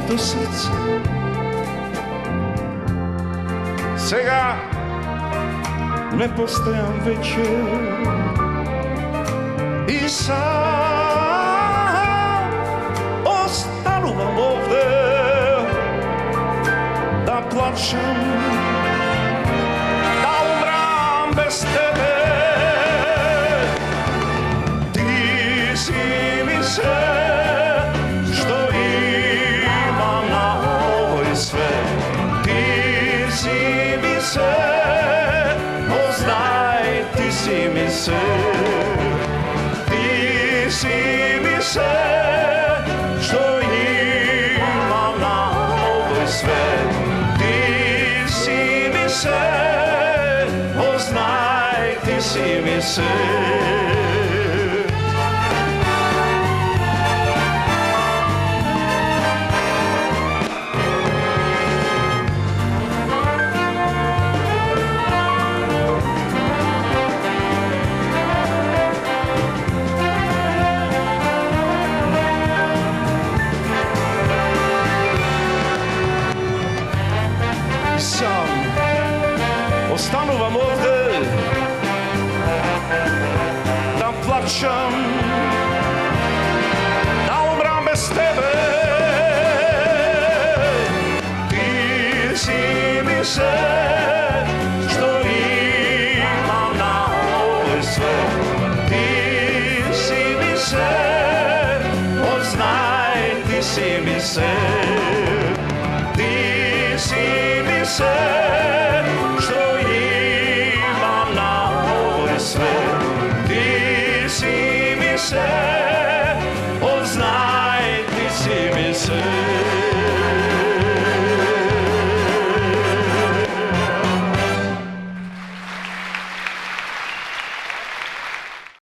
do srca. Сега ne postojam više i sam ostanuvam ovde da plačem, da umram bez tebe. Ti si mi sve što imam na ovoj sve. Ti si mi sve, o znaj, ti si mi sve. Ti si mi sve što imam na ovoj sve. Ti si mi sve, o znaj, ti si mi sve. Sam ostanuvam ovde da plačem, da umram bez tebe. Ti si mi sve što imam na ovoj sve. Ti si mi sve, o znaj, ti si mi sve. Ti si mi sve što imam na ovoj sve. Ti si mi sve.